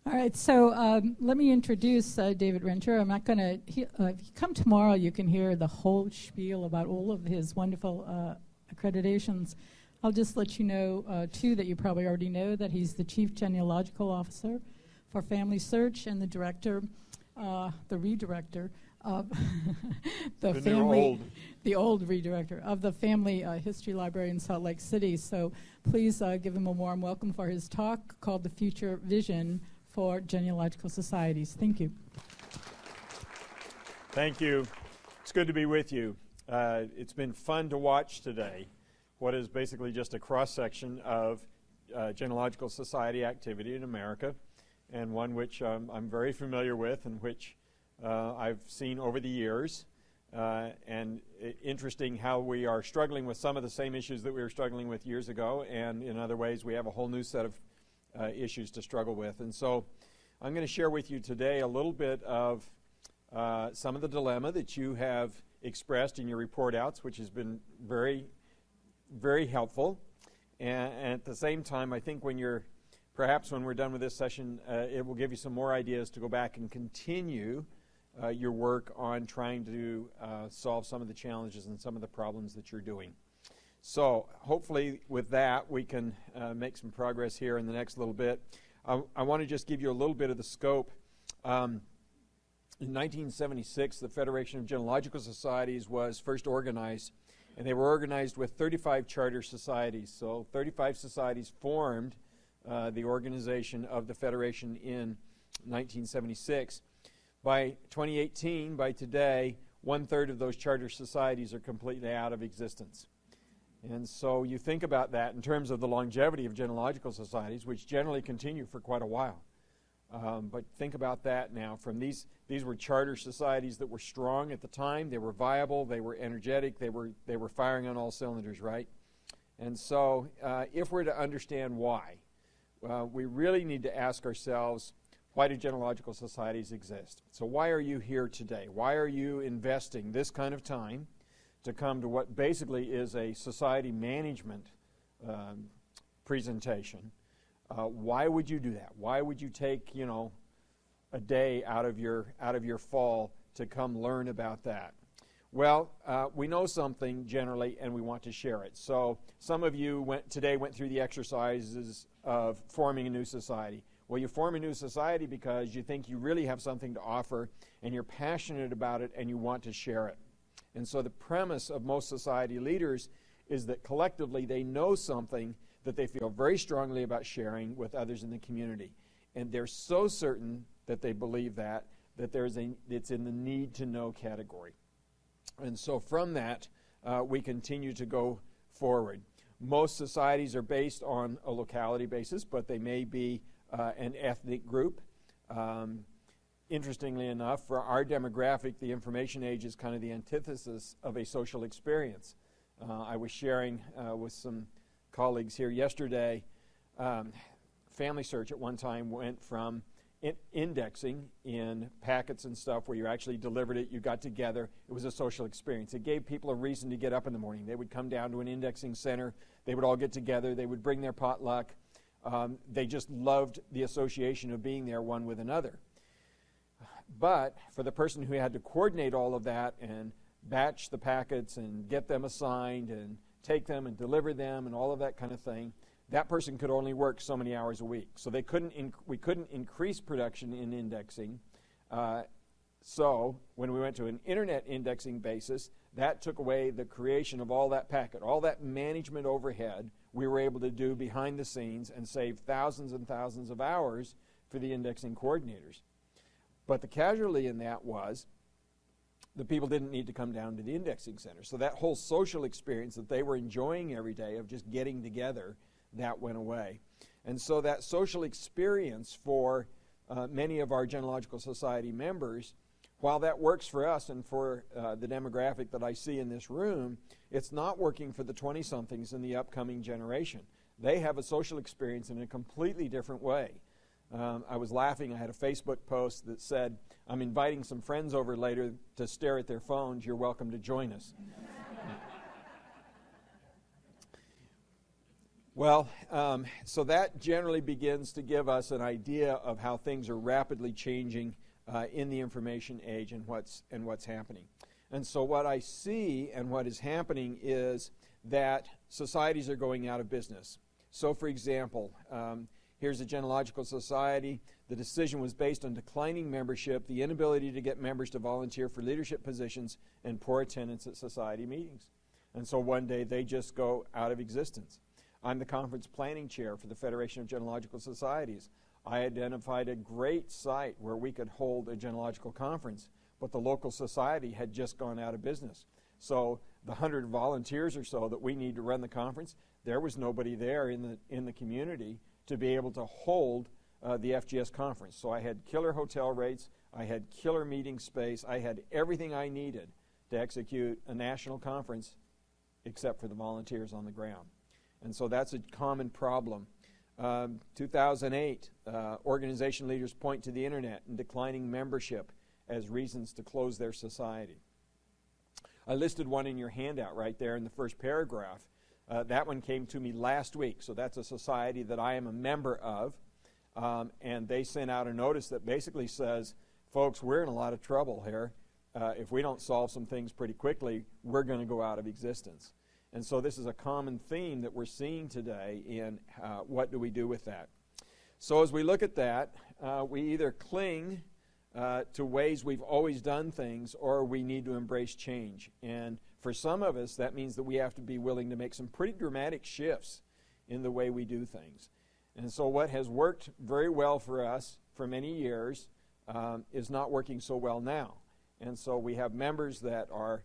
All right, so let me introduce David Rencher. I'm not going to, if you come tomorrow, you can hear the whole spiel about all of his wonderful accreditations. I'll just let you know, two that you probably already know, that he's the Chief Genealogical Officer for Family Search and the Director, the Redirector of the old Redirector of the Family History Library in Salt Lake City. So please give him a warm welcome for his talk called The Future Vision for Genealogical Societies. Thank you. Thank you. It's good to be with you. It's been fun to watch today what is basically just a cross-section of genealogical society activity in America, and one which I'm very familiar with and which I've seen over the years. And interesting how we are struggling with some of the same issues that we were struggling with years ago, and in other ways we have a whole new set of issues to struggle with. And so I'm going to share with you today a little bit of some of the dilemma that you have expressed in your report outs, which has been very, very helpful. And at the same time, I think when we're done with this session, it will give you some more ideas to go back and continue your work on trying to solve some of the challenges and some of the problems that you're doing. So hopefully with that we can make some progress here in the next little bit. I want to just give you a little bit of the scope. In 1976, the Federation of Genealogical Societies was first organized, and they were organized with 35 charter societies. So 35 societies formed the organization of the Federation in 1976. By 2018, by today, 1/3 of those charter societies are completely out of existence. And so you think about that in terms of the longevity of genealogical societies, which generally continue for quite a while. But think about that now. From these were charter societies that were strong at the time. They were viable. They were energetic. They were firing on all cylinders, right? And so if we're to understand why, we really need to ask ourselves, why do genealogical societies exist? So why are you here today? Why are you investing this kind of time to come to what basically is a society management presentation? Why would you do that? Why would you take, a day out of your fall to come learn about that? Well, we know something generally, and we want to share it. So some of you today went through the exercises of forming a new society. Well, you form a new society because you think you really have something to offer, and you're passionate about it, and you want to share it. And so the premise of most society leaders is that collectively they know something that they feel very strongly about sharing with others in the community. And they're so certain that they believe that it's in the need to know category. And so from that, we continue to go forward. Most societies are based on a locality basis, but they may be an ethnic group. Interestingly enough, for our demographic, the information age is kind of the antithesis of a social experience. I was sharing with some colleagues here yesterday, Family Search at one time went from indexing in packets and stuff where you actually delivered it, you got together, it was a social experience. It gave people a reason to get up in the morning. They would come down to an indexing center, they would all get together, they would bring their potluck. They just loved the association of being there one with another. But for the person who had to coordinate all of that and batch the packets and get them assigned and take them and deliver them and all of that kind of thing, that person could only work so many hours a week. So we couldn't increase production in indexing. So when we went to an internet indexing basis, that took away the creation of all that packet, all that management overhead we were able to do behind the scenes and save thousands and thousands of hours for the indexing coordinators. But the casualty in that was the people didn't need to come down to the indexing center. So that whole social experience that they were enjoying every day of just getting together, that went away. And so that social experience for many of our Genealogical Society members, while that works for us and for the demographic that I see in this room, it's not working for the 20-somethings in the upcoming generation. They have a social experience in a completely different way. I was laughing. I had a Facebook post that said, I'm inviting some friends over later to stare at their phones. You're welcome to join us. Well, so that generally begins to give us an idea of how things are rapidly changing in the information age and what's happening. And so what I see and what is happening is that societies are going out of business. So, for example, here's a Genealogical Society. The decision was based on declining membership, the inability to get members to volunteer for leadership positions, and poor attendance at society meetings. And so one day they just go out of existence. I'm the conference planning chair for the Federation of Genealogical Societies. I identified a great site where we could hold a genealogical conference, but the local society had just gone out of business. So the 100 volunteers or so that we need to run the conference, there was nobody there in the community to be able to hold the FGS conference. So I had killer hotel rates, I had killer meeting space, I had everything I needed to execute a national conference except for the volunteers on the ground. And so that's a common problem. 2008, organization leaders point to the internet and declining membership as reasons to close their society. I listed one in your handout right there in the first paragraph. That one came to me last week, so that's a society that I am a member of, and they sent out a notice that basically says, folks, we're in a lot of trouble here. If we don't solve some things pretty quickly, we're going to go out of existence. And so this is a common theme that we're seeing today in what do we do with that. So as we look at that, we either cling to ways we've always done things, or we need to embrace change. And for some of us, that means that we have to be willing to make some pretty dramatic shifts in the way we do things. And so what has worked very well for us for many years is not working so well now. And so we have members that are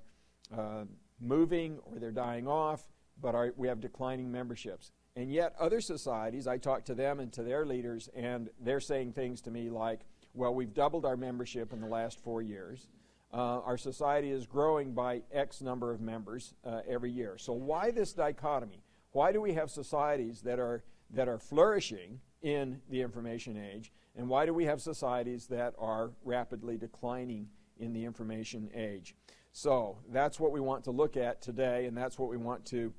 moving or they're dying off, but we have declining memberships. And yet other societies, I talk to them and to their leaders, and they're saying things to me like, well, we've doubled our membership in the last 4 years. Our society is growing by X number of members every year. So why this dichotomy? Why do we have societies that are flourishing in the information age, and why do we have societies that are rapidly declining in the information age? So that's what we want to look at today, and that's what we want to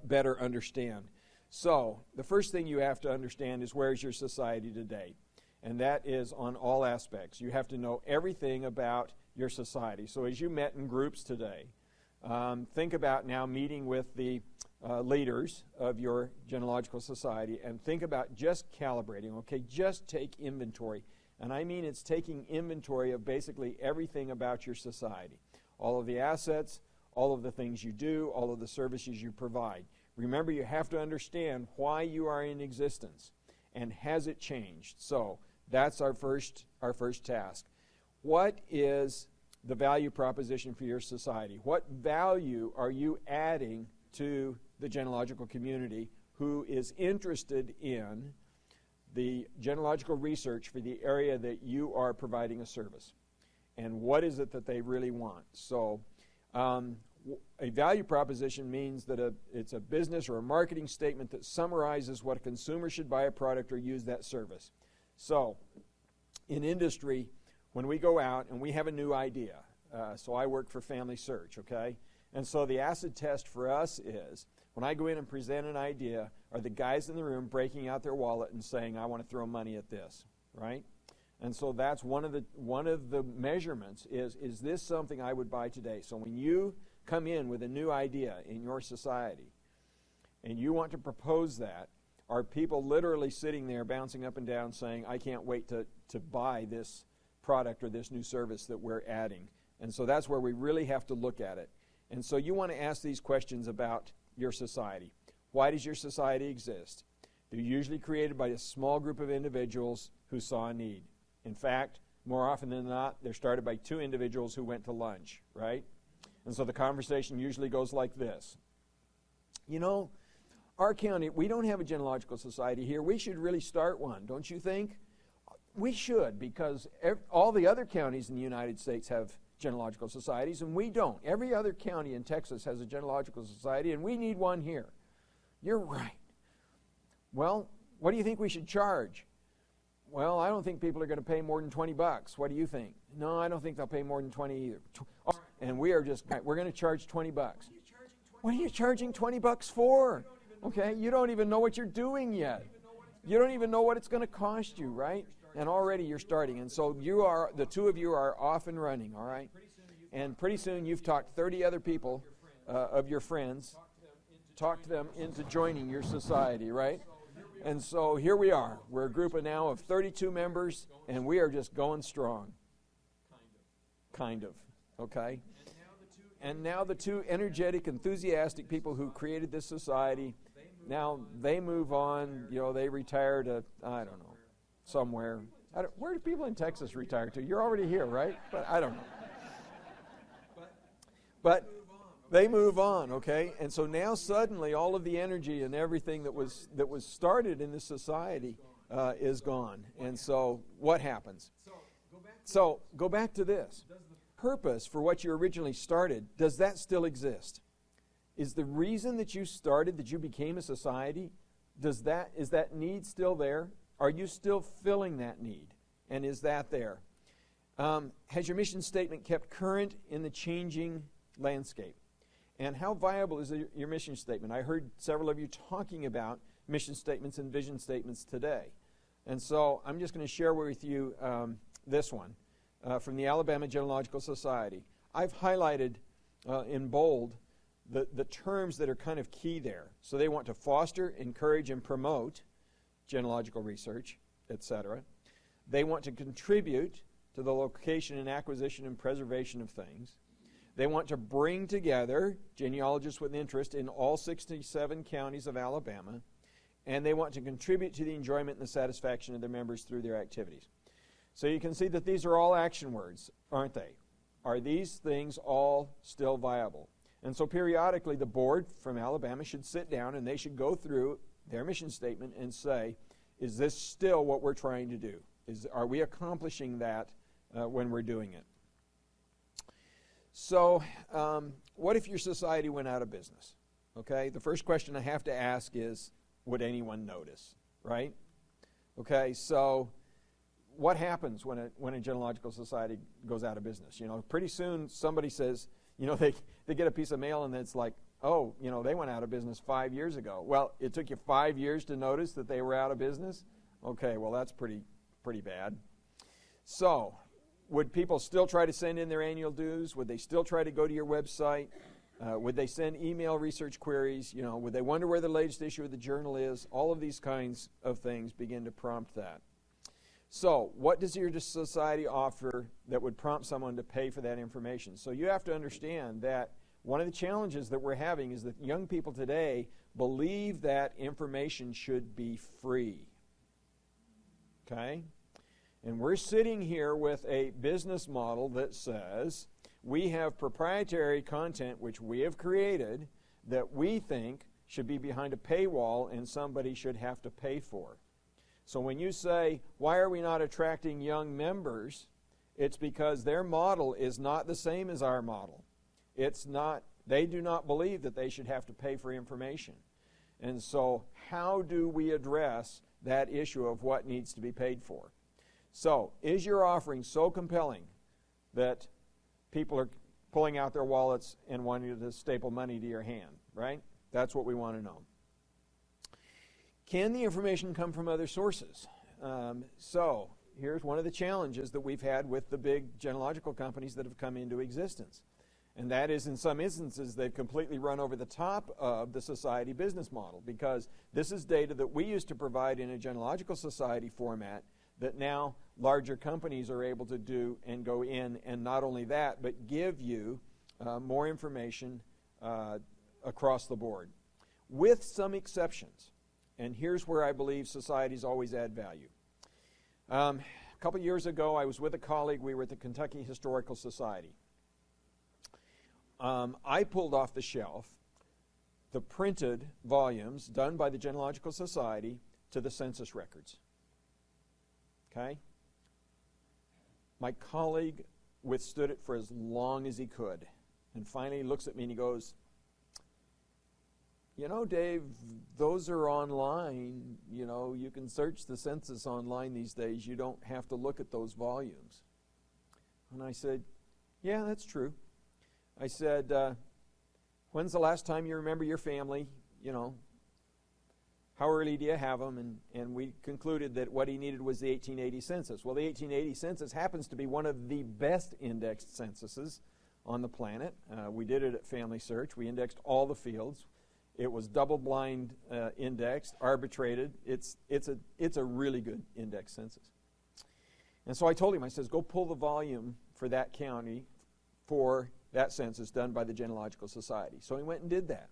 better understand. So the first thing you have to understand is, where is your society today? And that is on all aspects. You have to know everything about your society. So as you met in groups today, think about now meeting with the leaders of your genealogical society, and think about just calibrating, okay? Just take inventory. And I mean, it's taking inventory of basically everything about your society. All of the assets, all of the things you do, all of the services you provide. Remember, you have to understand why you are in existence, and has it changed? So that's our first task. What is the value proposition for your society? What value are you adding to the genealogical community who is interested in the genealogical research for the area that you are providing a service? And what is it that they really want? So a value proposition means that it's a business or a marketing statement that summarizes what a consumer should buy a product or use that service. So in industry, when we go out and we have a new idea, so I work for Family Search, okay? And so the acid test for us is, when I go in and present an idea, are the guys in the room breaking out their wallet and saying, I want to throw money at this, right? And so that's one of the measurements is this something I would buy today? So when you come in with a new idea in your society and you want to propose that, are people literally sitting there bouncing up and down saying, I can't wait to buy this product or this new service that we're adding? And so that's where we really have to look at it. And so you want to ask these questions about your society. Why does your society exist? They're usually created by a small group of individuals who saw a need. In fact, more often than not, they're started by two individuals who went to lunch, right? And so the conversation usually goes like this. You know, our county, we don't have a genealogical society here. We should really start one, don't you think? We should, because all the other counties in the United States have genealogical societies, and we don't. Every other county in Texas has a genealogical society, and we need one here. You're right. Well, what do you think we should charge? Well, I don't think people are going to pay more than $20. What do you think? No, I don't think they'll pay more than 20 either. And we are just, we're going to charge $20. What are you charging $20 for? Okay? You don't even know what you're doing yet. You don't even know what it's going to cost you, right? And already you're starting. And so the two of you are off and running, all right? And pretty soon you've talked 30 other people of your friends, talked them into joining your society, right? And so here we are. We're a group now of 32 members, and we are just going strong. Kind of. Okay? And now the two energetic, enthusiastic people who created this society, now they move on. They retire to, I don't know, somewhere. Where do people in Texas retire to? You're already here, right? But I don't know. But they move on, okay? And so now suddenly all of the energy and everything that was started in this society is gone. And so what happens? So go back to this. Purpose for what you originally started, does that still exist? Is the reason that you started, that you became a society, is that need still there? Are you still filling that need? And is that there? Has your mission statement kept current in the changing landscape? And how viable is your mission statement? I heard several of you talking about mission statements and vision statements today. And so I'm just going to share with you this one from the Alabama Genealogical Society. I've highlighted in bold the terms that are kind of key there. So they want to foster, encourage, and promote genealogical research, etc. They want to contribute to the location and acquisition and preservation of things. They want to bring together genealogists with interest in all 67 counties of Alabama, and they want to contribute to the enjoyment and the satisfaction of their members through their activities. So you can see that these are all action words, aren't they? Are these things all still viable? And so periodically the board from Alabama should sit down and they should go through their mission statement and say, is this still what we're trying to do? Are we accomplishing that when we're doing it? So what if your society went out of business? Okay, the first question I have to ask is, would anyone notice, right? Okay, so what happens when a genealogical society goes out of business? Pretty soon somebody says, they get a piece of mail and it's like, oh, they went out of business 5 years ago. Well, it took you 5 years to notice that they were out of business? Okay, well, that's pretty bad. So, would people still try to send in their annual dues? Would they still try to go to your website? Would they send email research queries? Would they wonder where the latest issue of the journal is? All of these kinds of things begin to prompt that. So, what does your society offer that would prompt someone to pay for that information? So you have to understand that one of the challenges that we're having is that young people today believe that information should be free. Okay? And we're sitting here with a business model that says we have proprietary content which we have created that we think should be behind a paywall and somebody should have to pay for. So when you say, why are we not attracting young members? It's because their model is not the same as our model. They do not believe that they should have to pay for information. And so how do we address that issue of what needs to be paid for? So, is your offering so compelling that people are pulling out their wallets and wanting to staple money to your hand, right? That's what we want to know. Can the information come from other sources? So, here's one of the challenges that we've had with the big genealogical companies that have come into existence. And that is, in some instances, they've completely run over the top of the society business model, because this is data that we used to provide in a genealogical society format that now larger companies are able to do and go in, and not only that, but give you more information across the board, with some exceptions. And here's where I believe societies always add value. A couple years ago, I was with a colleague. We were at the Kentucky Historical Society. I pulled off the shelf the printed volumes done by the Genealogical Society to the census records. Okay? My colleague withstood it for as long as he could. And finally he looks at me and he goes, Dave, those are online. You can search the census online these days. You don't have to look at those volumes. And I said, yeah, that's true. I said, when's the last time you remember your family, how early do you have them? And we concluded that what he needed was the 1880 census. Well, the 1880 census happens to be one of the best indexed censuses on the planet. We did it at Family Search. We indexed all the fields. It was double-blind indexed, arbitrated. It's a really good index census. And so I told him, I says, go pull the volume for that county for that census done by the Genealogical Society. So he went and did that.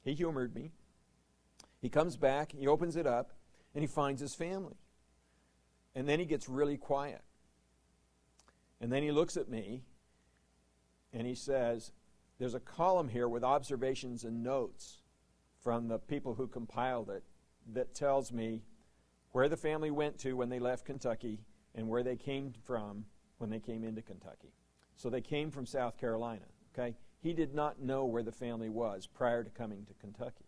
He humored me. He comes back, he opens it up, and he finds his family. And then he gets really quiet. And then he looks at me, and he says, there's a column here with observations and notes from the people who compiled it that tells me where the family went to when they left Kentucky and where they came from when they came into Kentucky. So they came from South Carolina, okay? He did not know where the family was prior to coming to Kentucky.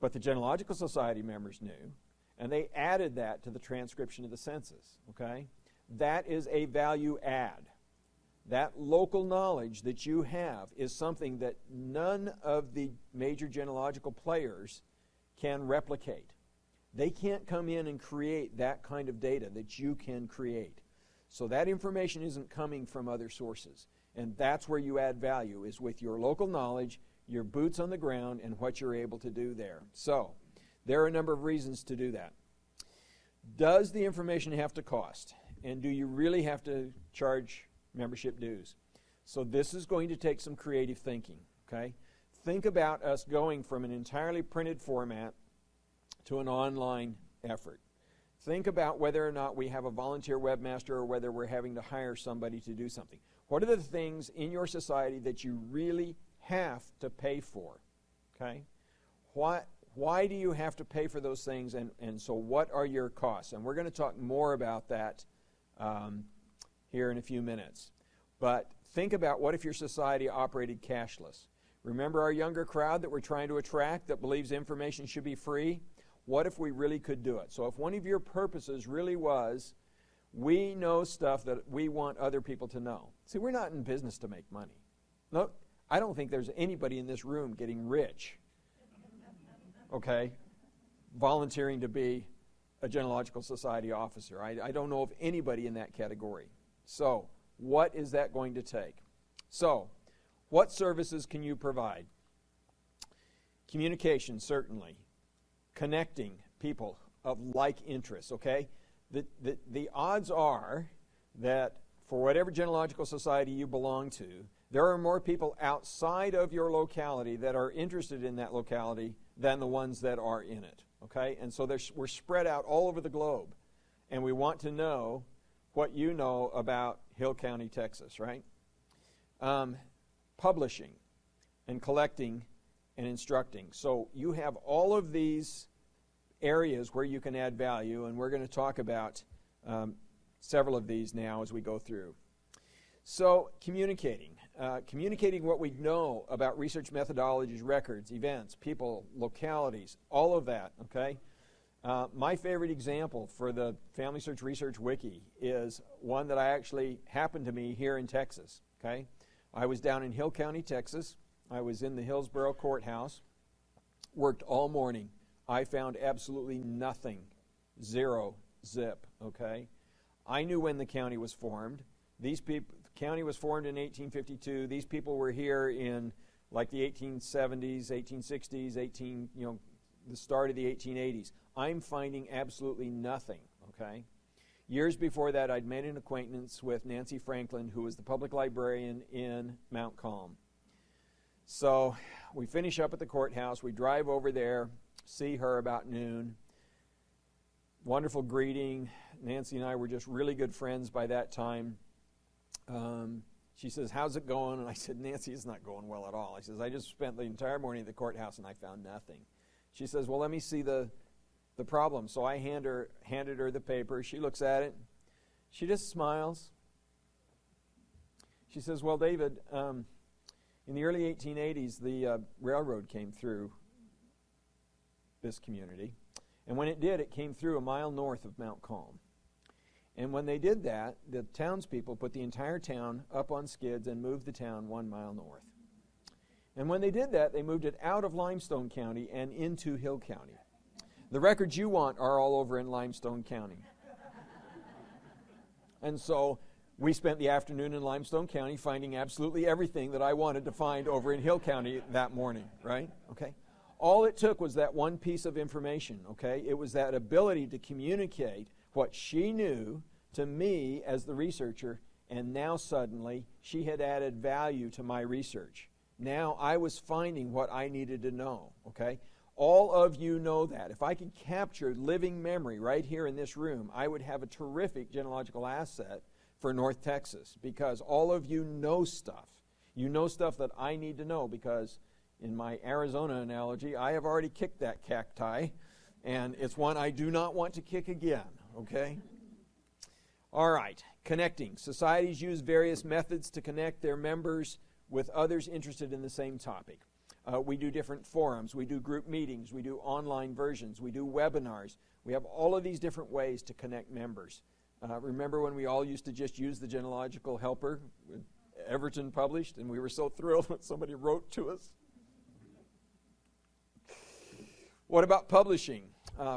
But the Genealogical Society members knew, and they added that to the transcription of the census, okay? That is a value add. That local knowledge that you have is something that none of the major genealogical players can replicate. They can't come in and create that kind of data that you can create. So that information isn't coming from other sources. And that's where you add value, is with your local knowledge, your boots on the ground, and what you're able to do there. So there are a number of reasons to do that. Does the information have to cost? And do you really have to charge membership dues? So this is going to take some creative thinking, okay? Think about us going from an entirely printed format to an online effort. Think about whether or not we have a volunteer webmaster or whether we're having to hire somebody to do something. What are the things in your society that you really have to pay for, okay? Why do you have to pay for those things, and so what are your costs? And we're going to talk more about that here in a few minutes. But think about, what if your society operated cashless? Remember our younger crowd that we're trying to attract that believes information should be free? What if we really could do it? So if one of your purposes really was, we know stuff that we want other people to know. See, we're not in business to make money. No, I don't think there's anybody in this room getting rich, okay, volunteering to be a Genealogical Society officer. I don't know of anybody in that category. So what is that going to take? So what services can you provide? Communication, certainly. Connecting people of like interests, okay? The odds are that for whatever genealogical society you belong to, there are more people outside of your locality that are interested in that locality than the ones that are in it, okay? And so we're spread out all over the globe, and we want to know what you know about Hill County, Texas, right? Publishing and collecting and instructing. So you have all of these areas where you can add value, and we're going to talk about several of these now as we go through. So communicating what we know about research methodologies, records, events, people, localities, all of that, okay? My favorite example for the Family Search Research Wiki is one that I actually happened to me here in Texas, okay? I was down in Hill County, Texas. I was in the Hillsborough Courthouse, worked all morning. I found absolutely nothing, zero, zip, okay? I knew when the county was formed. The county was formed in 1852. These people were here in like the 1870s, 1860s, the start of the 1880s. I'm finding absolutely nothing, okay? Years before that, I'd made an acquaintance with Nancy Franklin, who was the public librarian in Mount Calm. So we finish up at the courthouse. We drive over there, see her about noon. Wonderful greeting. Nancy and I were just really good friends by that time. She says, how's it going? And I said, Nancy, it's not going well at all. I says, I just spent the entire morning at the courthouse and I found nothing. She says, well, let me see the problem. So I handed her the paper. She looks at it. She just smiles. She says, well, David, in the early 1880s, the railroad came through this community. And when it did, it came through a mile north of Mount Calm. And when they did that, the townspeople put the entire town up on skids and moved the town 1 mile north. And when they did that, they moved it out of Limestone County and into Hill County. The records you want are all over in Limestone County. And so we spent the afternoon in Limestone County finding absolutely everything that I wanted to find over in Hill County that morning, right? Okay. All it took was that one piece of information, okay? It was that ability to communicate what she knew to me as the researcher, and now suddenly she had added value to my research. Now I was finding what I needed to know, okay? All of you know that. If I could capture living memory right here in this room, I would have a terrific genealogical asset for North Texas, because all of you know stuff. You know stuff that I need to know, because in my Arizona analogy, I have already kicked that cacti, and it's one I do not want to kick again, okay? All right, connecting. Societies use various methods to connect their members with others interested in the same topic. We do different forums, we do group meetings, we do online versions, we do webinars. We have all of these different ways to connect members. Remember when we all used to just use the Genealogical Helper Everton published, and we were so thrilled when somebody wrote to us? What about publishing?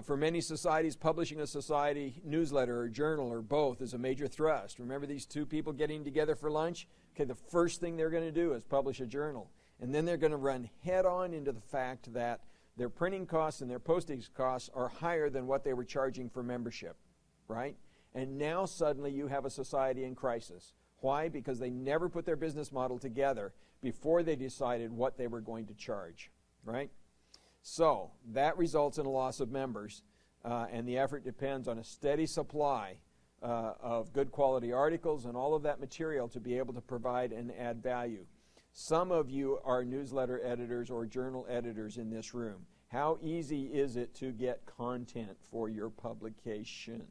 For many societies, publishing a society newsletter or journal or both is a major thrust. Remember these two people getting together for lunch? Okay, the first thing they're going to do is publish a journal. And then they're going to run head-on into the fact that their printing costs and their postage costs are higher than what they were charging for membership, right? And now suddenly you have a society in crisis. Why? Because they never put their business model together before they decided what they were going to charge, right? So that results in a loss of members, and the effort depends on a steady supply of good quality articles and all of that material to be able to provide and add value. Some of you are newsletter editors or journal editors in this room. How easy is it to get content for your publication?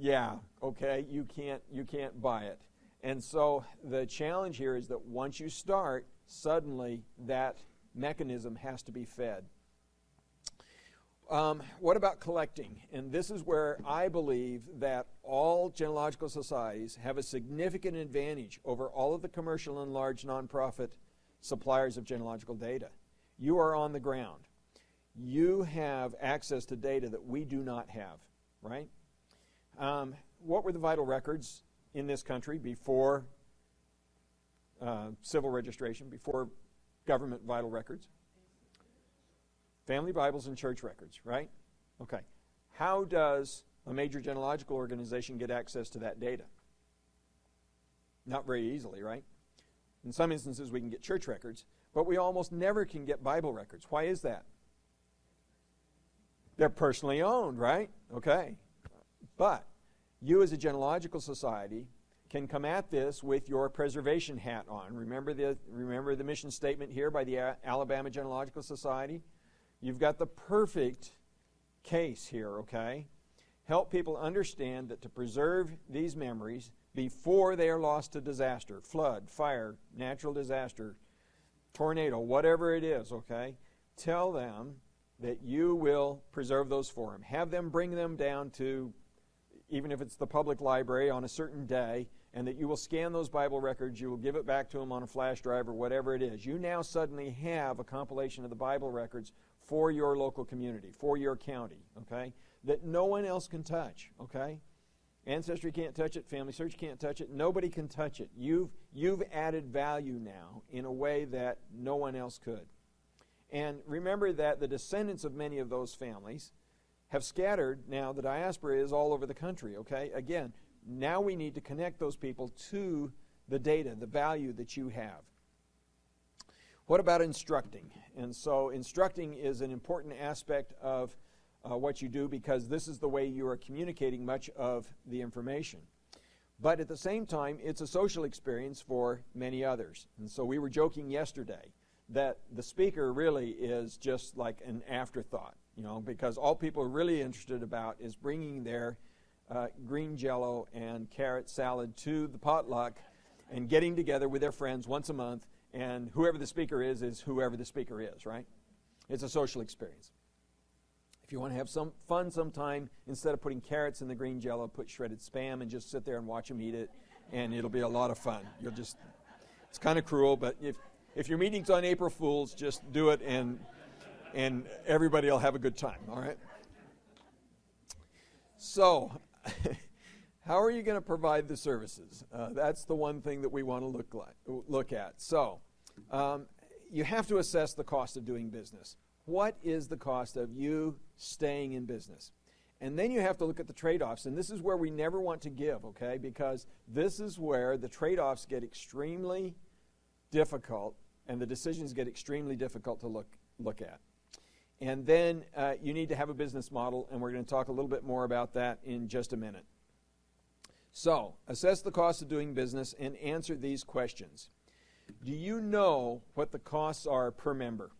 Yeah, okay, you can't buy it. And so the challenge here is that once you start, suddenly that mechanism has to be fed. What about collecting? And this is where I believe that all genealogical societies have a significant advantage over all of the commercial and large nonprofit suppliers of genealogical data. You are on the ground. You have access to data that we do not have, right? What were the vital records in this country before civil registration, before government vital records? Family Bibles and church records, right? Okay. How does a major genealogical organization get access to that data? Not very easily, right? In some instances we can get church records, but we almost never can get Bible records. Why is that? They're personally owned, right? Okay. But you as a genealogical society can come at this with your preservation hat on. Remember the mission statement here by the Alabama Genealogical Society? You've got the perfect case here, okay? Help people understand that to preserve these memories before they are lost to disaster, flood, fire, natural disaster, tornado, whatever it is, okay? Tell them that you will preserve those for them. Have them bring them down to, even if it's the public library on a certain day, and that you will scan those Bible records, you will give it back to them on a flash drive or whatever it is. You now suddenly have a compilation of the Bible records for your local community, for your county, okay, that no one else can touch, okay? Ancestry can't touch it, Family Search can't touch it, nobody can touch it. You've added value now in a way that no one else could. And remember that the descendants of many of those families have scattered. Now the diaspora is all over the country, okay? Again, now we need to connect those people to the data, the value that you have. What about instructing? And so instructing is an important aspect of what you do, because this is the way you are communicating much of the information. But at the same time, it's a social experience for many others. And so we were joking yesterday that the speaker really is just like an afterthought, you know, because all people are really interested about is bringing their green Jell-O and carrot salad to the potluck and getting together with their friends once a month, and whoever the speaker is whoever the speaker is, right? It's a social experience. If you want to have some fun sometime, instead of putting carrots in the green Jell-O, put shredded Spam and just sit there and watch them eat it, and it'll be a lot of fun. It's kind of cruel, but if your meeting's on April Fool's, just do it and and everybody will have a good time, all right? So, how are you going to provide the services? That's the one thing that we want to look at. So, you have to assess the cost of doing business. What is the cost of you staying in business? And then you have to look at the trade-offs, and this is where we never want to give, okay? Because this is where the trade-offs get extremely difficult, and the decisions get extremely difficult to look at. And then you need to have a business model, and we're going to talk a little bit more about that in just a minute. So, assess the cost of doing business and answer these questions. Do you know what the costs are per member?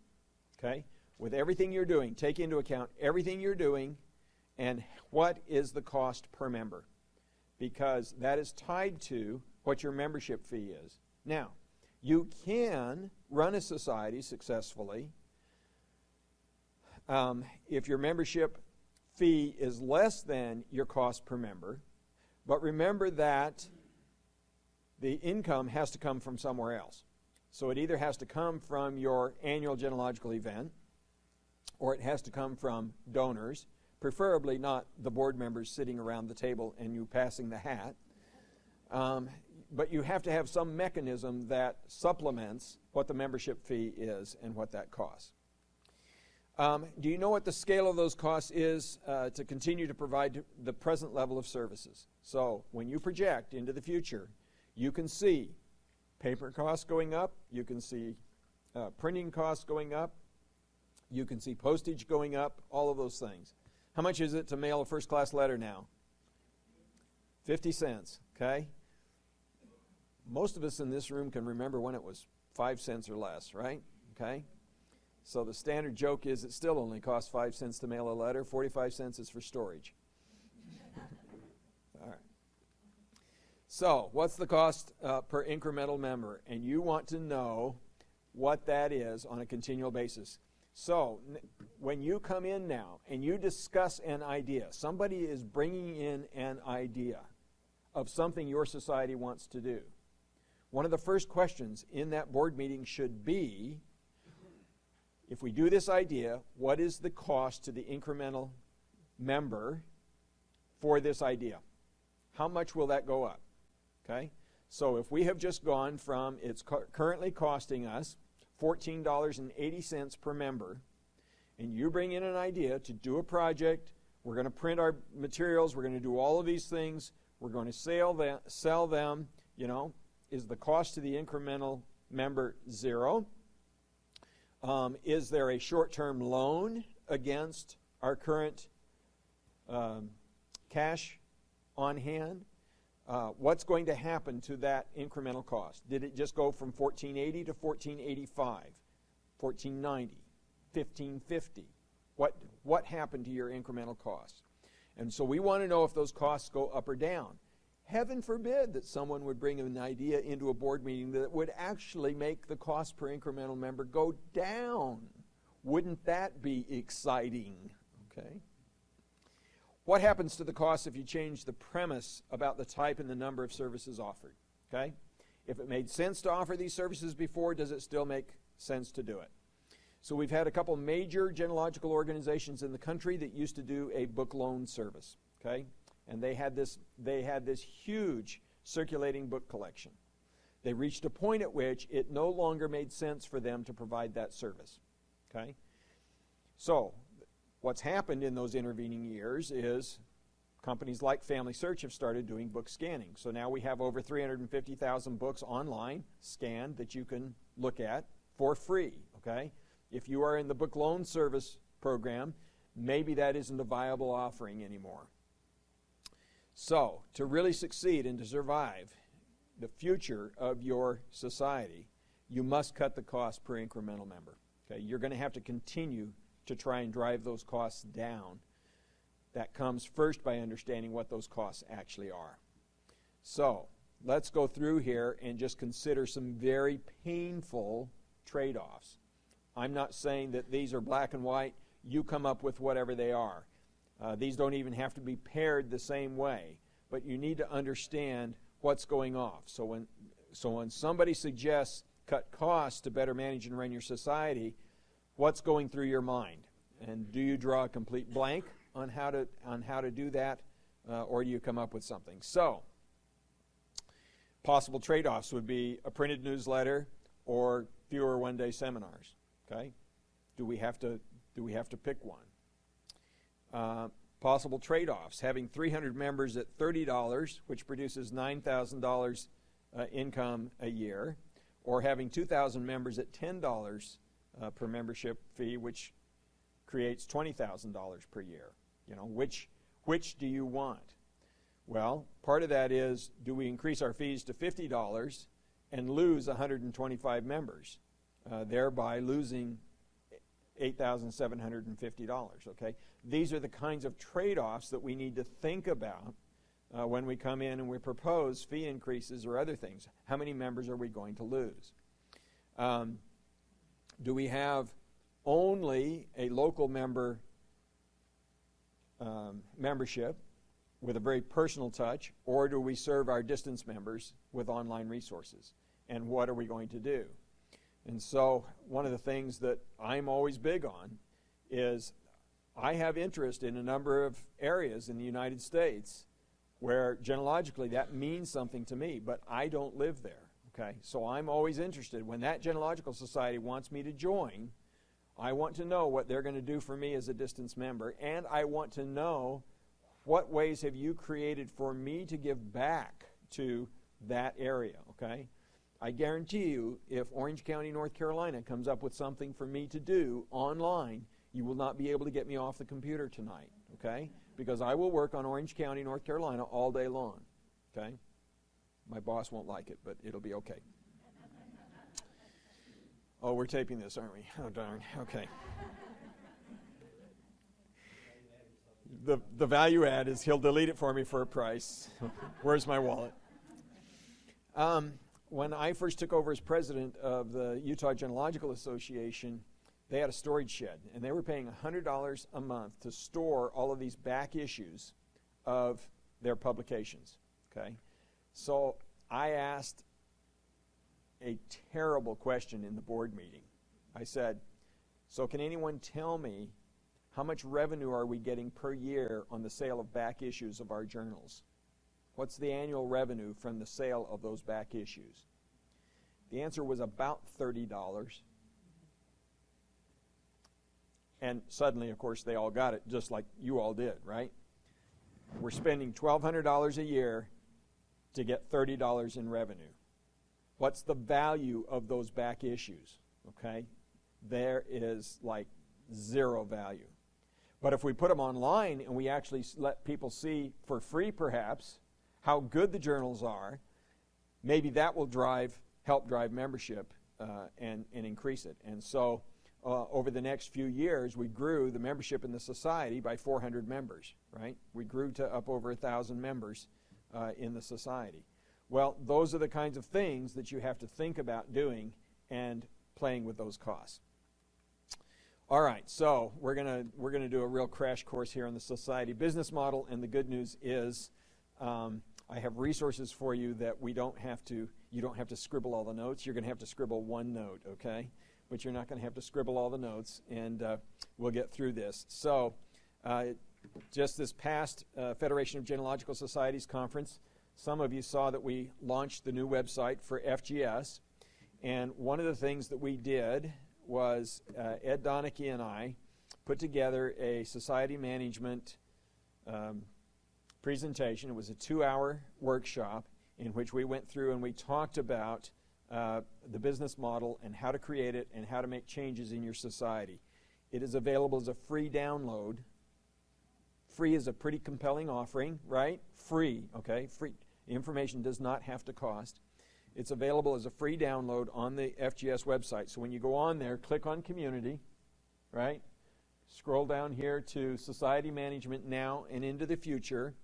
Okay? With everything you're doing, take into account everything you're doing and what is the cost per member, because that is tied to what your membership fee is. Now, you can run a society successfully if your membership fee is less than your cost per member, but remember that the income has to come from somewhere else. So it either has to come from your annual genealogical event, or it has to come from donors, preferably not the board members sitting around the table and you passing the hat. But you have to have some mechanism that supplements what the membership fee is and what that costs. Do you know what the scale of those costs is to continue to provide the present level of services? So when you project into the future, you can see paper costs going up, you can see printing costs going up, you can see postage going up, all of those things. How much is it to mail a first-class letter now? 50 cents, okay? Most of us in this room can remember when it was 5 cents or less, right? Okay? So the standard joke is it still only costs 5 cents to mail a letter. 45 cents is for storage. All right. So what's the cost per incremental member? And you want to know what that is on a continual basis. So when you come in now and you discuss an idea, somebody is bringing in an idea of something your society wants to do. One of the first questions in that board meeting should be, if we do this idea, what is the cost to the incremental member for this idea? How much will that go up? Okay? So if we have just gone from it's currently costing us $14.80 per member, and you bring in an idea to do a project, we're going to print our materials, we're going to do all of these things, we're going to sell them, is the cost to the incremental member zero? Is there a short-term loan against our current cash on hand? What's going to happen to that incremental cost? Did it just go from $14.80 to $14.85, $14.90, $15.50? What happened to your incremental costs? And so we want to know if those costs go up or down. Heaven forbid that someone would bring an idea into a board meeting that would actually make the cost per incremental member go down. Wouldn't that be exciting? Okay. What happens to the cost if you change the premise about the type and the number of services offered? Okay? If it made sense to offer these services before, does it still make sense to do it? So we've had a couple major genealogical organizations in the country that used to do a book loan service. Okay? And they had this huge circulating book collection. They reached a point at which it no longer made sense for them to provide that service. Okay? So what's happened in those intervening years is companies like Family Search have started doing book scanning. So now we have over 350,000 books online scanned that you can look at for free. Okay? If you are in the book loan service program, maybe that isn't a viable offering anymore. So, to really succeed and to survive the future of your society, you must cut the cost per incremental member. Okay? You're going to have to continue to try and drive those costs down. That comes first by understanding what those costs actually are. So, let's go through here and just consider some very painful trade-offs. I'm not saying that these are black and white. You come up with whatever they are. These don't even have to be paired the same way, but you need to understand what's going off. So when somebody suggests cut costs to better manage and run your society, what's going through your mind? And do you draw a complete blank on how to do that, or do you come up with something? So, possible trade-offs would be a printed newsletter or fewer one-day seminars. Okay, do we have to pick one? Possible trade-offs: having 300 members at $30, which produces $9,000 income a year, or having 2,000 members at $10 per membership fee, which creates $20,000 per year. You know, which do you want? Well, part of that is, do we increase our fees to $50 and lose 125 members, thereby losing $8,750, okay? These are the kinds of trade-offs that we need to think about when we come in and we propose fee increases or other things. How many members are we going to lose? Do we have only a local membership with a very personal touch, or do we serve our distance members with online resources? And what are we going to do? And so one of the things that I'm always big on is I have interest in a number of areas in the United States where genealogically that means something to me, but I don't live there. Okay, so I'm always interested. When that genealogical society wants me to join, I want to know what they're going to do for me as a distance member, and I want to know what ways have you created for me to give back to that area, okay? I guarantee you, if Orange County, North Carolina comes up with something for me to do online, you will not be able to get me off the computer tonight, okay? Because I will work on Orange County, North Carolina all day long, okay? My boss won't like it, but it'll be okay. Oh, we're taping this, aren't we? Oh, darn. Okay. The value add is he'll delete it for me for a price. Where's my wallet? When I first took over as president of the Utah Genealogical Association, they had a storage shed, and they were paying $100 a month to store all of these back issues of their publications. Okay, so I asked a terrible question in the board meeting. I said, so can anyone tell me how much revenue are we getting per year on the sale of back issues of our journals? What's the annual revenue from the sale of those back issues? The answer was about $30. And suddenly, of course, they all got it, just like you all did, right? We're spending $1,200 a year to get $30 in revenue. What's the value of those back issues? Okay? There is like zero value. But if we put them online and we actually let people see for free, perhaps, how good the journals are, maybe that will help drive membership and increase it. And so over the next few years, we grew the membership in the society by 400 members, right? We grew to up over 1,000 members in the society. Well, those are the kinds of things that you have to think about doing and playing with those costs. All right, so we're gonna do a real crash course here on the society business model, and the good news is I have resources for you that you don't have to scribble all the notes. You're going to have to scribble one note, okay? But you're not going to have to scribble all the notes, and we'll get through this. So just this past Federation of Genealogical Societies conference, some of you saw that we launched the new website for FGS, and one of the things that we did was Ed Donachie and I put together a society management presentation. It was a 2-hour workshop in which we went through and we talked about the business model and how to create it and how to make changes in your society. It is available as a free download. Free is a pretty compelling offering, right? Free, okay? Free. The information does not have to cost. It's available as a free download on the FGS website. So when you go on there, click on Community, right? Scroll down here to Society Management Now and Into the Future.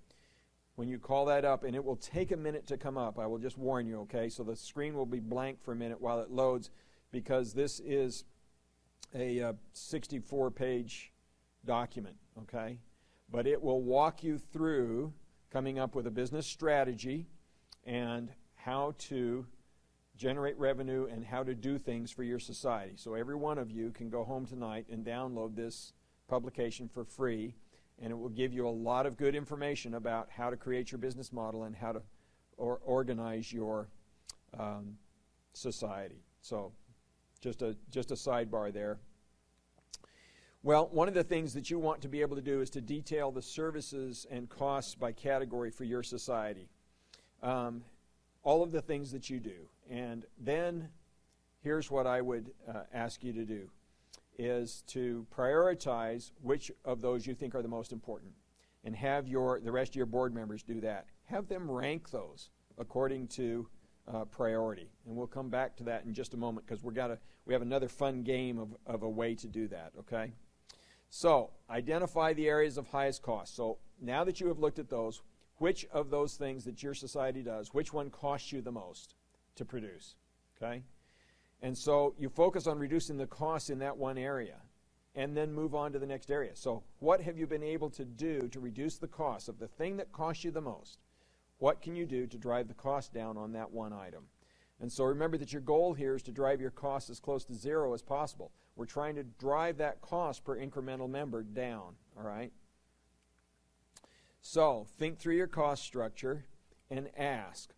When you call that up, and it will take a minute to come up, I will just warn you, okay? So the screen will be blank for a minute while it loads, because this is a 64-page document, okay? But it will walk you through coming up with a business strategy and how to generate revenue, and how to do things for your society. So every one of you can go home tonight and download this publication for free, and it will give you a lot of good information about how to create your business model and how to organize your society. So just a sidebar there. Well, one of the things that you want to be able to do is to detail the services and costs by category for your society. All of the things that you do. And then here's what I would ask you to do, is to prioritize which of those you think are the most important, and have the rest of your board members do that. Have them rank those according to priority. And we'll come back to that in just a moment, because we have another fun game of a way to do that, okay? So, identify the areas of highest cost. So, now that you have looked at those, which of those things that your society does, which one costs you the most to produce, okay? And so, you focus on reducing the costs in that one area, and then move on to the next area. So, what have you been able to do to reduce the cost of the thing that costs you the most? What can you do to drive the cost down on that one item? And so remember that your goal here is to drive your costs as close to zero as possible. We're trying to drive that cost per incremental member down, all right? So think through your cost structure and ask,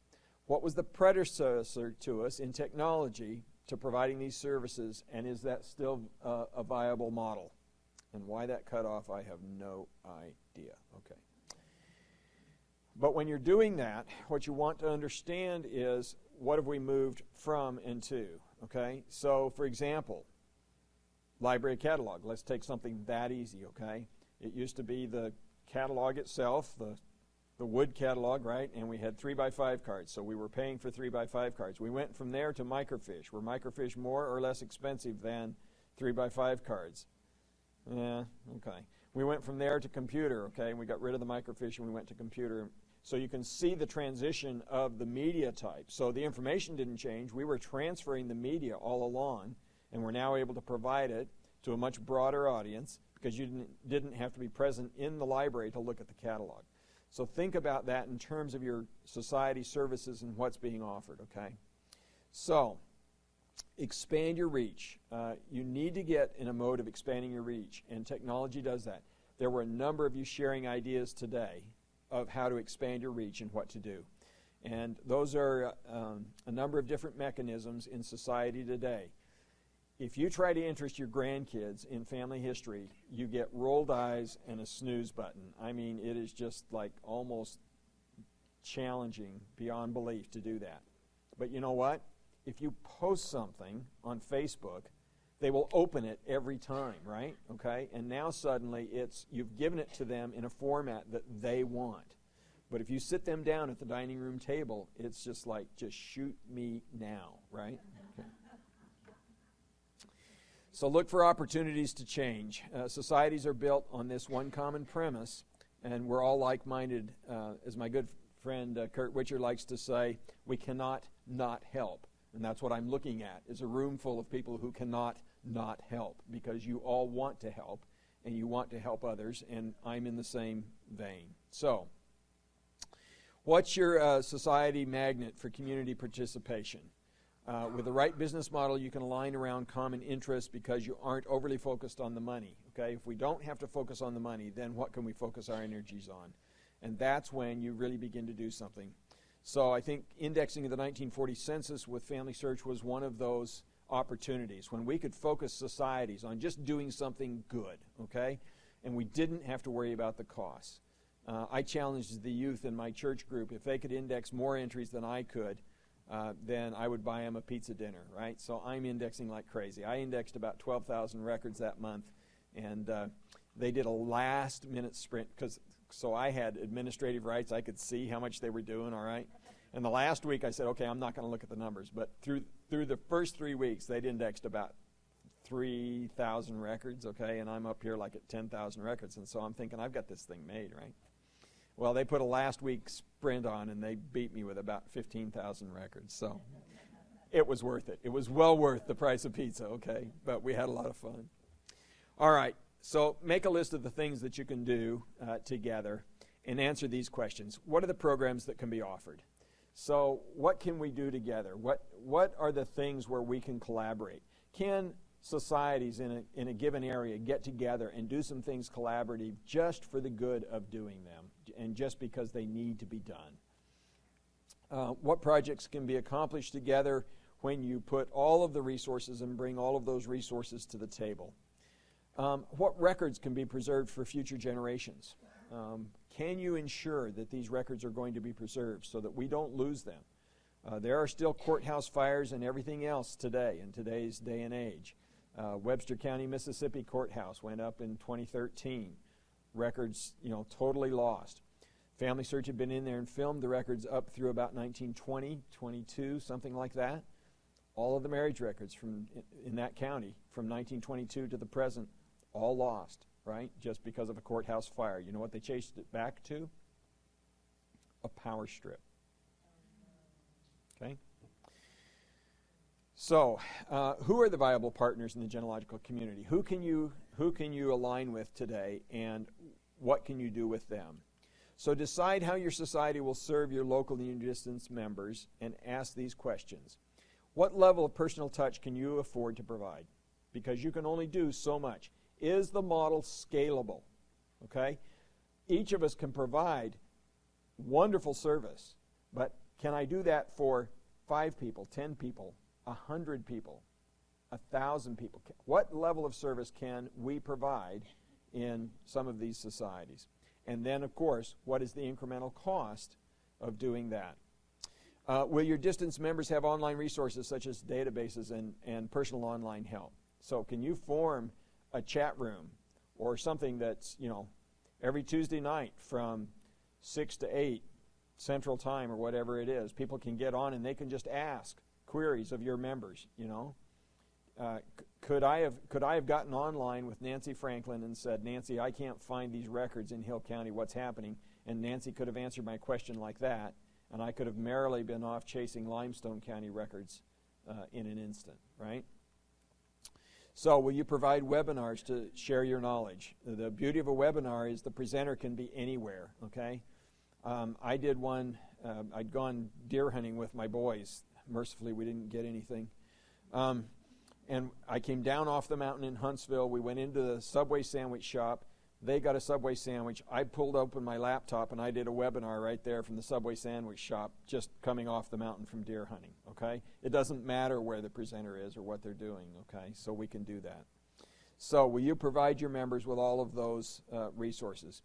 what was the predecessor to us in technology to providing these services, and is that still a viable model? And why that cutoff, I have no idea. Okay. But when you're doing that, what you want to understand is, what have we moved from and to? Okay? So, for example, library catalog. Let's take something that easy, okay? It used to be the catalog itself, the wood catalog, right? And we had 3x5 cards, so we were paying for 3x5 cards. We went from there to microfiche. Were microfiche more or less expensive than 3x5 cards? Yeah, okay. We went from there to computer, okay? And we got rid of the microfiche and we went to computer. So you can see the transition of the media type. So the information didn't change. We were transferring the media all along, and we're now able to provide it to a much broader audience, because you didn't have to be present in the library to look at the catalog. So think about that in terms of your society services and what's being offered, okay? So expand your reach. You need to get in a mode of expanding your reach, and technology does that. There were a number of you sharing ideas today of how to expand your reach and what to do. And those are a number of different mechanisms in society today. If you try to interest your grandkids in family history, you get rolled eyes and a snooze button. I mean, it is just like almost challenging beyond belief to do that. But you know what? If you post something on Facebook, they will open it every time, right? Okay? And now suddenly you've given it to them in a format that they want. But if you sit them down at the dining room table, it's just like, just shoot me now, right? Okay. So look for opportunities to change. Societies are built on this one common premise, and we're all like-minded. As my good friend Kurt Witcher likes to say, we cannot not help. And that's what I'm looking at, is a room full of people who cannot not help, because you all want to help, and you want to help others, and I'm in the same vein. So, what's your society magnet for community participation? With the right business model, you can align around common interests because you aren't overly focused on the money. Okay, if we don't have to focus on the money, then what can we focus our energies on? And that's when you really begin to do something. So I think indexing of the 1940 census with Family Search was one of those opportunities when we could focus societies on just doing something good, okay? And we didn't have to worry about the costs. I challenged the youth in my church group, if they could index more entries than I could, then I would buy them a pizza dinner, right? So I'm indexing like crazy. I indexed about 12,000 records that month, and they did a last-minute sprint, so I had administrative rights. I could see how much they were doing, all right? And the last week I said, okay, I'm not going to look at the numbers. But through the first 3 weeks, they'd indexed about 3,000 records, okay? And I'm up here like at 10,000 records. And so I'm thinking, I've got this thing made, right? Well, they put a last week sprint on, and they beat me with about 15,000 records. So it was worth it. It was well worth the price of pizza, okay? But we had a lot of fun. All right. So make a list of the things that you can do together and answer these questions. What are the programs that can be offered? So what can we do together? What what are the things where we can collaborate? Can societies in a given area get together and do some things collaborative just for the good of doing them and just because they need to be done? What projects can be accomplished together when you put all of the resources and bring all of those resources to the table? What records can be preserved for future generations? Can you ensure that these records are going to be preserved so that we don't lose them? There are still courthouse fires and everything else today, in today's day and age. Webster County, Mississippi courthouse went up in 2013. Records, totally lost. Family Search had been in there and filmed the records up through about 1920, 22, something like that. All of the marriage records in that county from 1922 to the present, all lost, right? Just because of a courthouse fire. You know what they chased it back to? A power strip. Okay? So, who are the viable partners in the genealogical community? Who can you align with today, and what can you do with them? So decide how your society will serve your local and your distance members, and ask these questions. What level of personal touch can you afford to provide? Because you can only do so much. Is the model scalable? Okay? Each of us can provide wonderful service, but can I do that for 5 people, 10 people, 100 people, 1,000 people? What level of service can we provide in some of these societies? And then, of course, what is the incremental cost of doing that? Will your distance members have online resources such as databases and personal online help? So can you form a chat room or something that's, every Tuesday night from 6 to 8 Central Time or whatever it is, people can get on and they can just ask queries of your members, Could I have gotten online with Nancy Franklin and said, Nancy, I can't find these records in Hill County, what's happening? And Nancy could have answered my question like that, and I could have merrily been off chasing Limestone County records in an instant, right? So will you provide webinars to share your knowledge? The beauty of a webinar is the presenter can be anywhere, okay? I did one, I'd gone deer hunting with my boys. Mercifully, we didn't get anything. And I came down off the mountain in Huntsville. We went into the Subway sandwich shop. They got a Subway sandwich. I pulled open my laptop, and I did a webinar right there from the Subway sandwich shop, just coming off the mountain from deer hunting, okay? It doesn't matter where the presenter is or what they're doing, okay? So we can do that. So will you provide your members with all of those resources?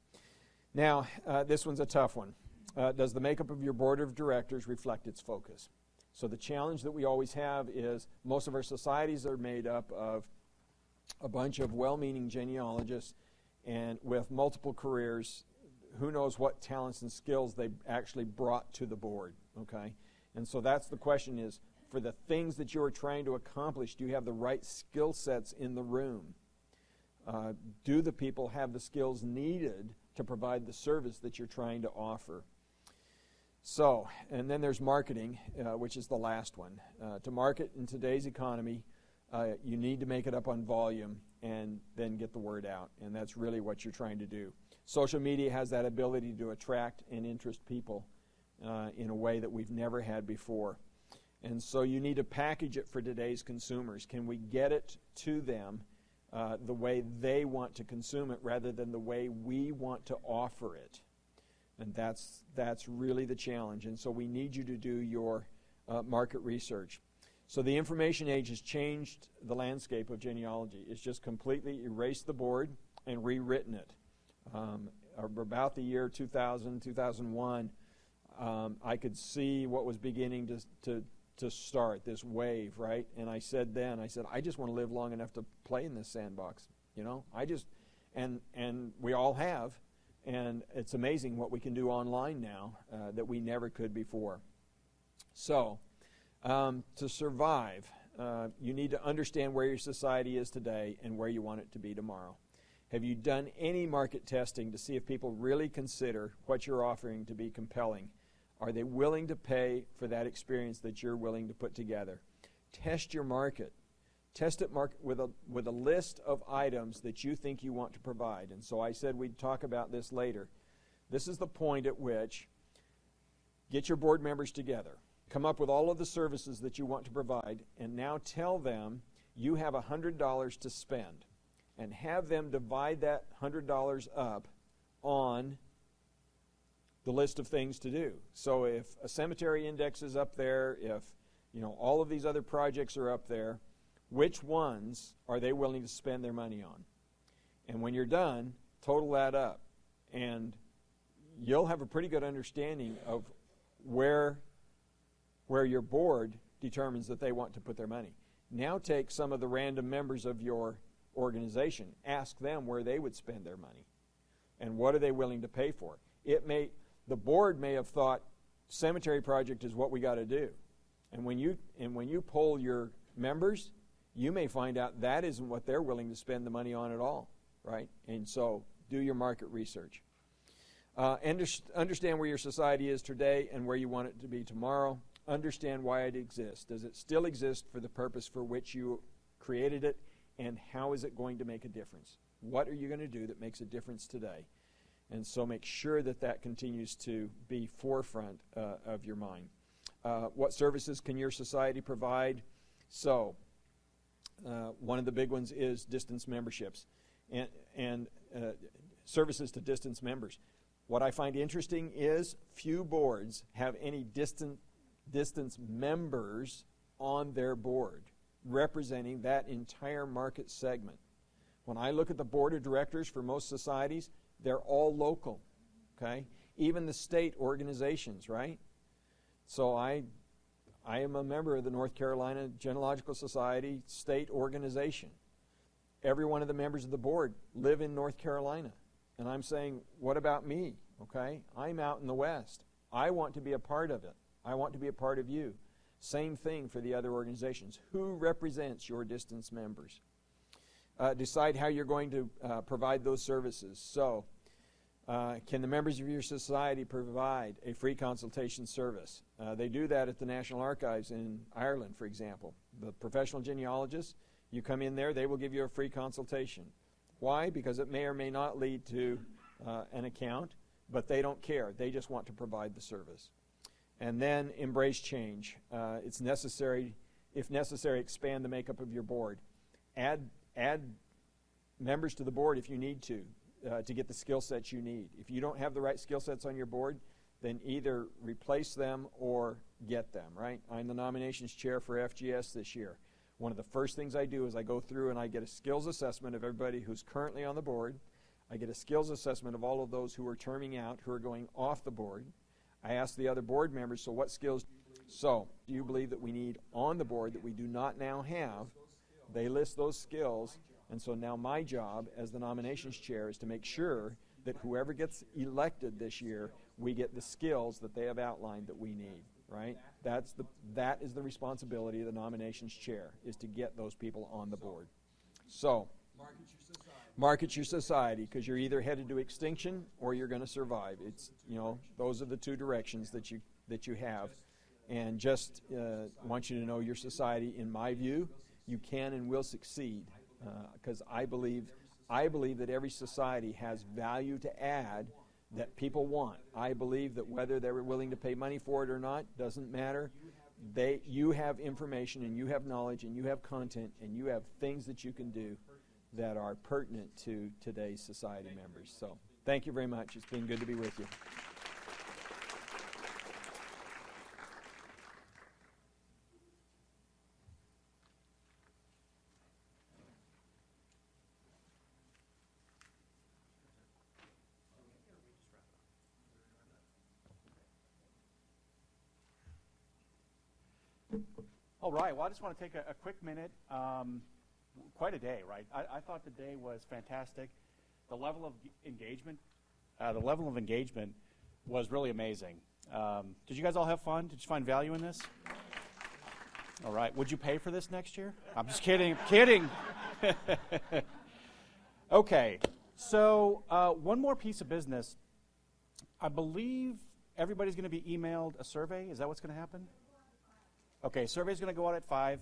Now, this one's a tough one. Does the makeup of your board of directors reflect its focus? So the challenge that we always have is most of our societies are made up of a bunch of well-meaning genealogists and with multiple careers. Who knows what talents and skills they actually brought to the board, okay? And so that's the question is, for the things that you are trying to accomplish, do you have the right skill sets in the room? Do the people have the skills needed to provide the service that you're trying to offer? So, and then there's marketing, which is the last one. To market in today's economy, you need to make it up on volume and then get the word out. And that's really what you're trying to do. Social media has that ability to attract and interest people in a way that we've never had before. And so you need to package it for today's consumers. Can we get it to them the way they want to consume it rather than the way we want to offer it? And that's really the challenge. And so we need you to do your market research. So the information age has changed the landscape of genealogy. It's just completely erased the board and rewritten it. About the year 2000, 2001, I could see what was beginning to start, this wave, right? And I said, I just want to live long enough to play in this sandbox. And we all have. And it's amazing what we can do online now that we never could before. So, to survive, you need to understand where your society is today and where you want it to be tomorrow. Have you done any market testing to see if people really consider what you're offering to be compelling? Are they willing to pay for that experience that you're willing to put together? Test your market. Test it with a list of items that you think you want to provide. And so I said we'd talk about this later. This is the point at which get your board members together. come up with all of the services that you want to provide, and now tell them you have $100 to spend, and have them divide that $100 up on the list of things to do. So if a cemetery index is up there, if all of these other projects are up there, which ones are they willing to spend their money on? And when you're done, total that up, and you'll have a pretty good understanding of where your board determines that they want to put their money. Now take some of the random members of your organization, ask them where they would spend their money, and what are they willing to pay for. The board may have thought cemetery project is what we got to do, and when you poll your members, you may find out that isn't what they're willing to spend the money on at all, right? And so do your market research. Understand where your society is today and where you want it to be tomorrow. Understand why it exists. Does it still exist for the purpose for which you created it, and how is it going to make a difference? What are you going to do that makes a difference today? And so make sure that that continues to be forefront of your mind. What services can your society provide? So one of the big ones is distance memberships and services to distance members. What I find interesting is few boards have any distance members on their board representing that entire market segment. When I look at the board of directors for most societies, they're all local, okay? Even the state organizations, right? So I am a member of the North Carolina Genealogical Society state organization. Every one of the members of the board live in North Carolina. And I'm saying, what about me, okay? I'm out in the West. I want to be a part of it. I want to be a part of you. Same thing for the other organizations. Who represents your distance members? Decide how you're going to provide those services. So, can the members of your society provide a free consultation service? They do that at the National Archives in Ireland, for example. The professional genealogists, you come in there, they will give you a free consultation. Why? Because it may or may not lead to an account, but they don't care. They just want to provide the service. And then embrace change. It's necessary, if necessary, expand the makeup of your board. Add members to the board if you need to get the skill sets you need. If you don't have the right skill sets on your board, then either replace them or get them, right? I'm the nominations chair for FGS this year. One of the first things I do is I go through and I get a skills assessment of everybody who's currently on the board. I get a skills assessment of all of those who are terming out, who are going off the board. I ask the other board members, so what skills do you believe that we need on the board that we do not now have? They list those skills, and so now my job as the nominations chair is to make sure that whoever gets elected this year, we get the skills that they have outlined that we need, right? That is the responsibility of the nominations chair, is to get those people on the board. So, market your society, because you're either headed to extinction or you're going to survive. It's, those are the two directions that you have. And just want you to know your society, in my view, you can and will succeed, because I believe that every society has value to add that people want. I believe that whether they're willing to pay money for it or not doesn't matter. You have information and you have knowledge and you have content and you have things that you can do that are pertinent to today's society members. So thank you very much. It's been good to be with you. All right. Well, I just want to take a quick minute. Quite a day, right? I thought the day was fantastic. The level of engagement was really amazing. Did you guys all have fun? Did you find value in this? All right. Would you pay for this next year? I'm just kidding. Kidding. Okay. So one more piece of business. I believe everybody's going to be emailed a survey. Is that what's going to happen? Okay, survey's going to go out at 5.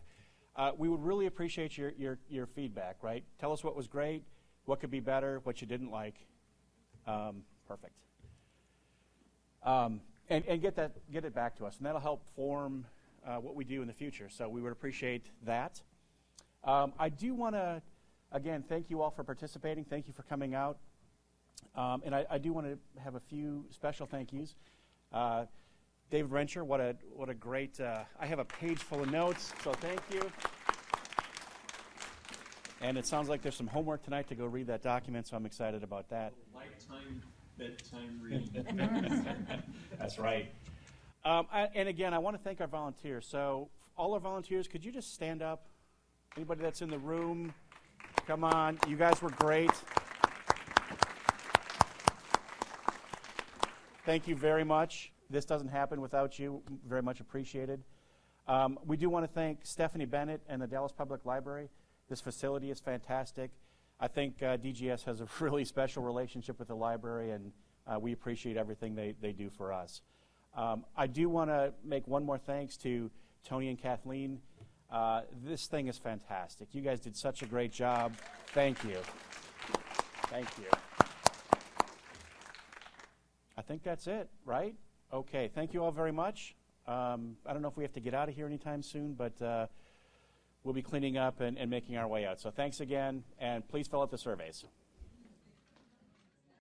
We would really appreciate your feedback, right? Tell us what was great, what could be better, what you didn't like. Perfect. and get it back to us, and that'll help form what we do in the future. So we would appreciate that. I do want to, again, thank you all for participating. Thank you for coming out. And I do want to have a few special thank yous. David Rencher, what a great, I have a page full of notes, so thank you. And it sounds like there's some homework tonight to go read that document, so I'm excited about that. Lifetime bedtime reading. That's right. And again, I want to thank our volunteers. So all our volunteers, could you just stand up? Anybody that's in the room, come on. You guys were great. Thank you very much. This doesn't happen without you. Very much appreciated. We do want to thank Stephanie Bennett and the Dallas Public Library. This facility is fantastic. I think DGS has a really special relationship with the library, and we appreciate everything they do for us. I do want to make one more thanks to Tony and Kathleen. This thing is fantastic. You guys did such a great job. Thank you. Thank you. I think that's it, right? Okay, thank you all very much. I don't know if we have to get out of here anytime soon, but we'll be cleaning up and making our way out. So thanks again, and please fill out the surveys.